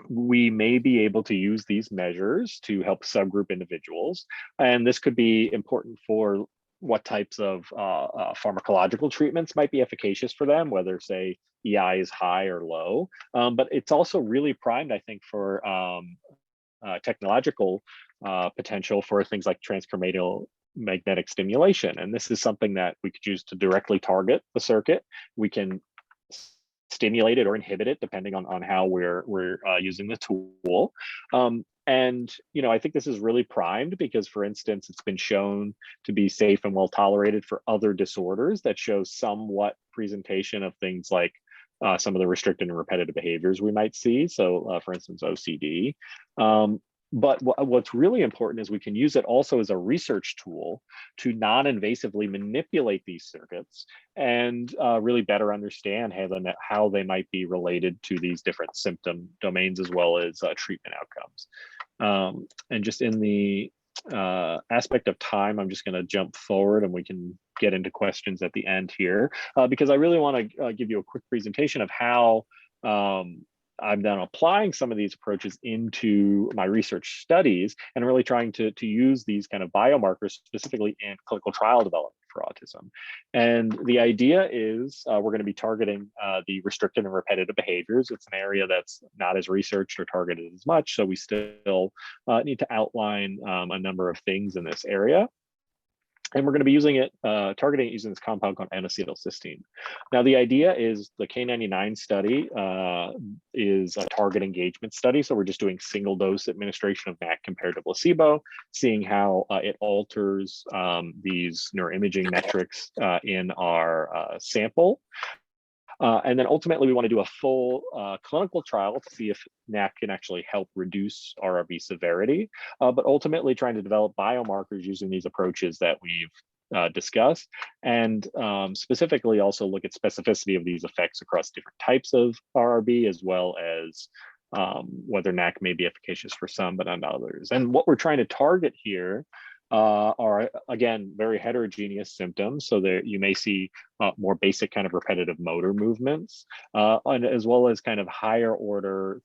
we may be able to use these measures to help subgroup individuals. And this could be important for what types of pharmacological treatments might be efficacious for them, whether, say, EI is high or low. But it's also really primed, I think, for technological potential for things like transcranial magnetic stimulation. And this is something that we could use to directly target the circuit. We can stimulate it or inhibit it depending on how we're using the tool. And I think this is really primed because, for instance, it's been shown to be safe and well tolerated for other disorders that show somewhat presentation of things like some of the restricted and repetitive behaviors we might see. So for instance, OCD. But what's really important is we can use it also as a research tool to non-invasively manipulate these circuits and really better understand how they might be related to these different symptom domains as well as treatment outcomes. And just in the aspect of time, I'm just going to jump forward and we can get into questions at the end here, because I really want to give you a quick presentation of how I'm then applying some of these approaches into my research studies and really trying to use these kind of biomarkers specifically in clinical trial development for autism. And the idea is we're going to be targeting the restricted and repetitive behaviors. It's an area that's not as researched or targeted as much, so we still need to outline a number of things in this area. And we're going to be using it, targeting it using this compound called N-acetylcysteine. Now, the idea is the K99 study is a target engagement study. So we're just doing single dose administration of NAC compared to placebo, seeing how it alters these neuroimaging metrics in our sample. And then ultimately, we want to do a full clinical trial to see if NAC can actually help reduce RRB severity, but ultimately trying to develop biomarkers using these approaches that we've discussed, and specifically also look at specificity of these effects across different types of RRB, as well as whether NAC may be efficacious for some, but not others. And what we're trying to target here are, again, very heterogeneous symptoms. So there you may see more basic kind of repetitive motor movements, and as well as kind of higher order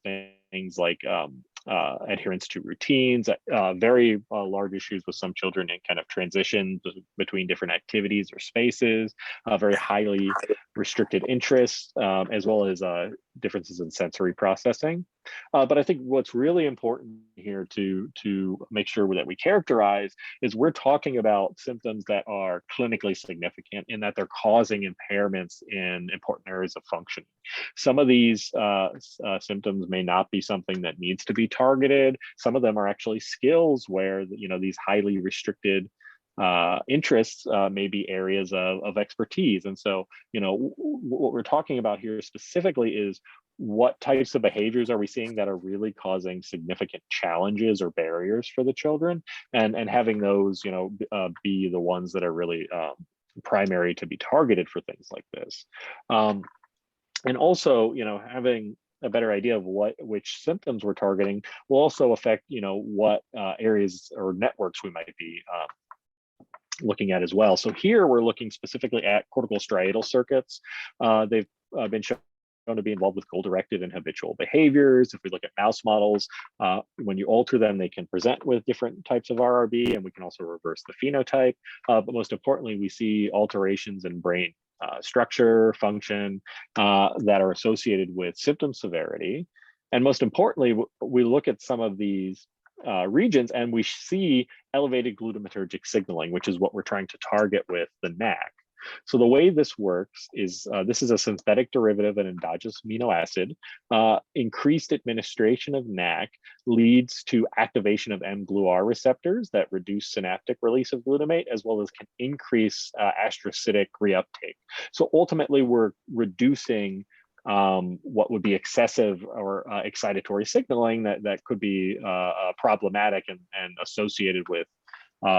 things like adherence to routines, very large issues with some children in kind of transitions between different activities or spaces, very highly restricted interests, as well as differences in sensory processing. But I think what's really important here to make sure that we characterize is we're talking about symptoms that are clinically significant in that they're causing impairments in important areas of functioning. Some of these symptoms may not be something that needs to be targeted. Some of them are actually skills where these highly restricted interests may be areas of expertise. And so, what we're talking about here specifically is what types of behaviors are we seeing that are really causing significant challenges or barriers for the children, and having those, be the ones that are really primary to be targeted for things like this. And also, having a better idea of which symptoms we're targeting will also affect, what areas or networks we might be looking at as well. So here we're looking specifically at cortical striatal circuits. They've been shown to be involved with goal-directed and habitual behaviors. If we look at mouse models, when you alter them, they can present with different types of RRB, and we can also reverse the phenotype. But most importantly, we see alterations in brain structure, function that are associated with symptom severity. And most importantly, we look at some of these regions and we see elevated glutamatergic signaling, which is what we're trying to target with the NAC. So the way this works is this is a synthetic derivative of an endogenous amino acid. Increased administration of NAC leads to activation of mGluR receptors that reduce synaptic release of glutamate, as well as can increase astrocytic reuptake. So ultimately, we're reducing what would be excessive or excitatory signaling that could be problematic and associated with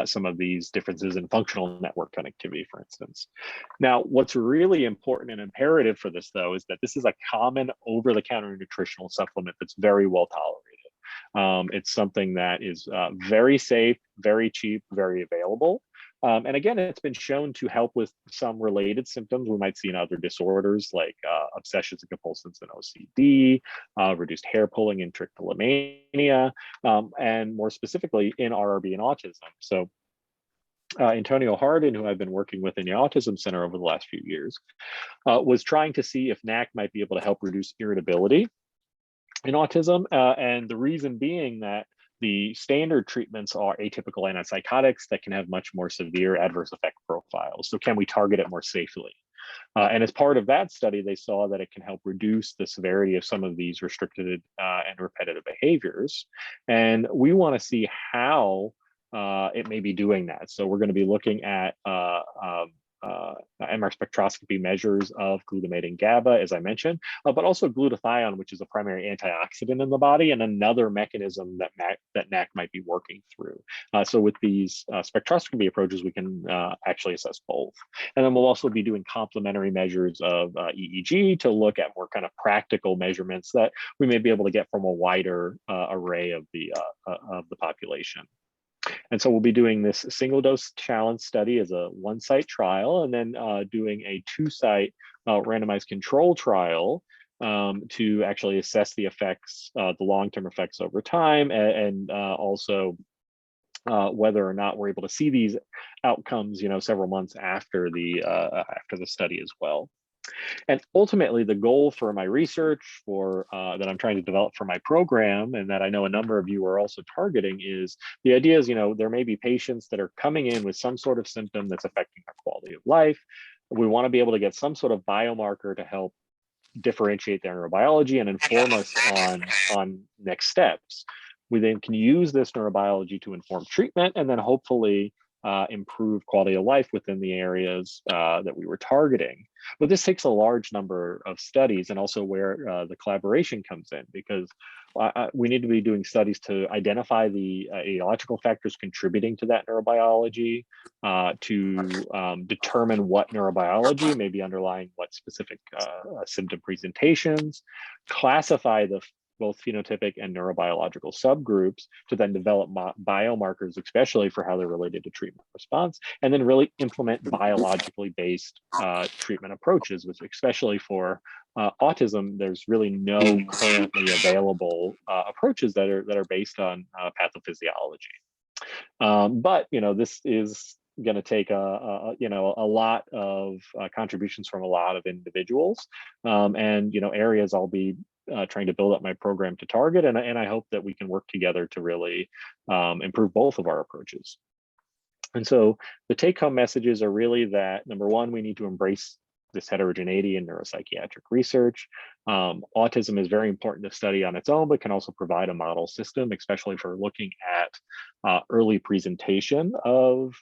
some of these differences in functional network connectivity, for instance. Now, what's really important and imperative for this, though, is that this is a common over-the-counter nutritional supplement that's very well tolerated. It's something that is very safe, very cheap, very available. And again, it's been shown to help with some related symptoms we might see in other disorders like obsessions and compulsions in OCD, reduced hair pulling in trichotillomania, and more specifically in RRB and autism. So Antonio Hardin, who I've been working with in the Autism Center over the last few years, was trying to see if NAC might be able to help reduce irritability in autism. And the reason being that the standard treatments are atypical antipsychotics that can have much more severe adverse effect profiles. So can we target it more safely? And as part of that study, they saw that it can help reduce the severity of some of these restricted and repetitive behaviors. And we want to see how it may be doing that. So we're going to be looking at MR spectroscopy measures of glutamate and GABA, as I mentioned, but also glutathione, which is a primary antioxidant in the body and another mechanism that NAC might be working through. So with these spectroscopy approaches, we can actually assess both. And then we'll also be doing complementary measures of EEG to look at more kind of practical measurements that we may be able to get from a wider array of the population. And so we'll be doing this single dose challenge study as a 1-site trial, and then doing a 2-site randomized control trial to actually assess the effects, the long-term effects over time, and also whether or not we're able to see these outcomes, several months after the study as well. And ultimately, the goal for my research that I'm trying to develop for my program, and that I know a number of you are also targeting, is the idea is, there may be patients that are coming in with some sort of symptom that's affecting their quality of life. We want to be able to get some sort of biomarker to help differentiate their neurobiology and inform us on next steps. We then can use this neurobiology to inform treatment and then hopefully improve quality of life within the areas that we were targeting. But this takes a large number of studies, and also where the collaboration comes in, because we need to be doing studies to identify the etiological factors contributing to that neurobiology, to determine what neurobiology may be underlying what specific symptom presentations, classify the both phenotypic and neurobiological subgroups to then develop biomarkers, especially for how they're related to treatment response, and then really implement biologically based treatment approaches, which especially for autism, there's really no currently available approaches that are based on pathophysiology. But this is going to take a lot of contributions from a lot of individuals, and areas I'll be trying to build up my program to target, and I hope that we can work together to really improve both of our approaches. And so the take-home messages are really that, number one, we need to embrace this heterogeneity in neuropsychiatric research. Autism is very important to study on its own, but can also provide a model system, especially for looking at early presentation of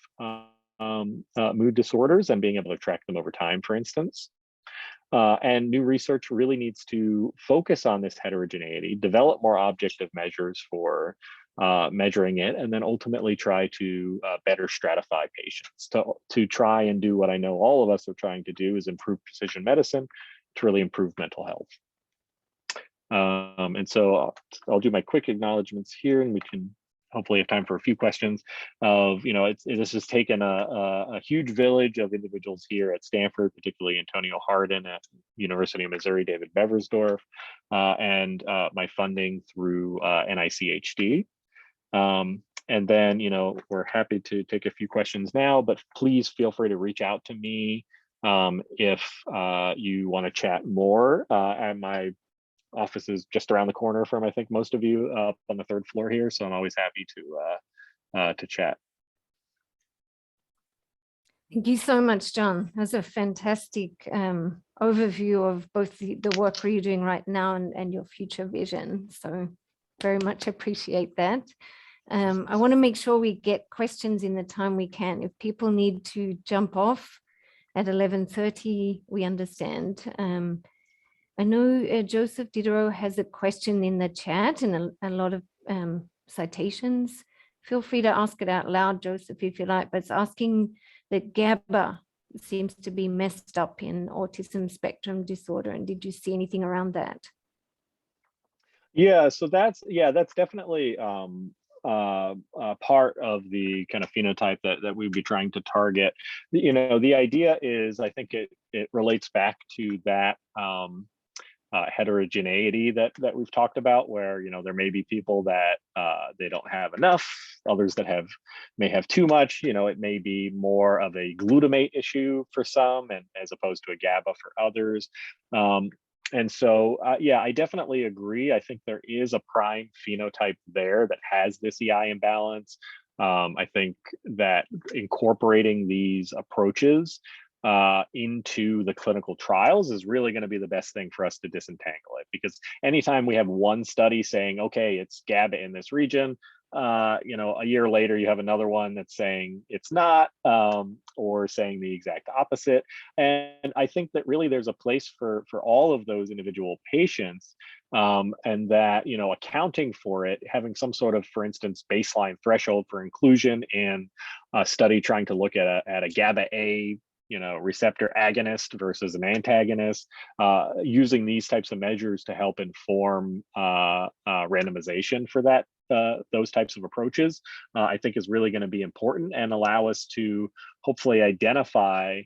mood disorders and being able to track them over time, for instance. And new research really needs to focus on this heterogeneity, develop more objective measures for measuring it, and then ultimately try to better stratify patients to try and do what I know all of us are trying to do, is improve precision medicine to really improve mental health. And so I'll do my quick acknowledgements here, and we can hopefully have time for a few questions. This has taken a huge village of individuals here at Stanford, particularly Antonio Hardin at University of Missouri, David Beversdorf, and my funding through NICHD. And then, we're happy to take a few questions now, but please feel free to reach out to me if you want to chat more. And my office is just around the corner from, I think, most of you up on the 3rd floor here, so I'm always happy to chat. Thank you so much, John. That was a fantastic overview of both the work you're doing right now and your future vision. So very much appreciate that. I want to make sure we get questions in the time we can. If people need to jump off at 11:30, we understand. I know Joseph Diderot has a question in the chat and a lot of citations. Feel free to ask it out loud, Joseph, if you like, but it's asking that GABA seems to be messed up in autism spectrum disorder. And did you see anything around that? Yeah, so that's definitely part of the kind of phenotype that we'd be trying to target. You know, the idea is, I think it relates back to that heterogeneity that we've talked about, where, you know, there may be people that they don't have enough, others that may have too much. You know, it may be more of a glutamate issue for some, and as opposed to a GABA for others. And so, yeah, I definitely agree. I think there is a prime phenotype there that has this EI imbalance. I think that incorporating these approaches into the clinical trials is really going to be the best thing for us to disentangle it, because anytime we have one study saying, okay, it's GABA in this region, you know, a year later you have another one that's saying it's not, or saying the exact opposite. And I think that really there's a place for all of those individual patients, and that, you know, accounting for it, having some sort of, for instance, baseline threshold for inclusion in a study trying to look at a GABA A, you know, receptor agonist versus an antagonist, using these types of measures to help inform randomization for that, those types of approaches, I think is really going to be important, and allow us to hopefully identify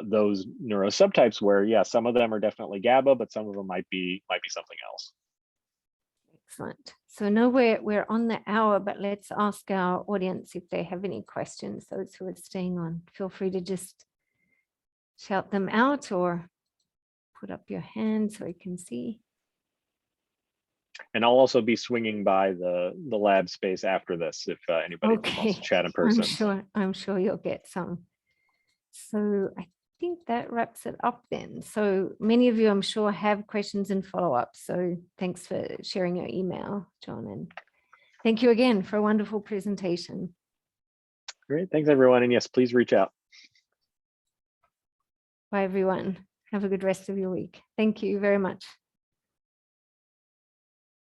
those neuro subtypes where, yeah, some of them are definitely GABA, but some of them might be something else. Excellent. So no, we're on the hour, but let's ask our audience if they have any questions. Those who are staying on, feel free to just shout them out or put up your hand so I can see. And I'll also be swinging by the lab space after this if anybody wants to chat in person. I'm sure you'll get some. So I think that wraps it up then. So many of you, I'm sure, have questions and follow-ups. So thanks for sharing your email, John, and thank you again for a wonderful presentation. Great, thanks everyone, and yes, please reach out. Bye everyone. Have a good rest of your week. Thank you very much.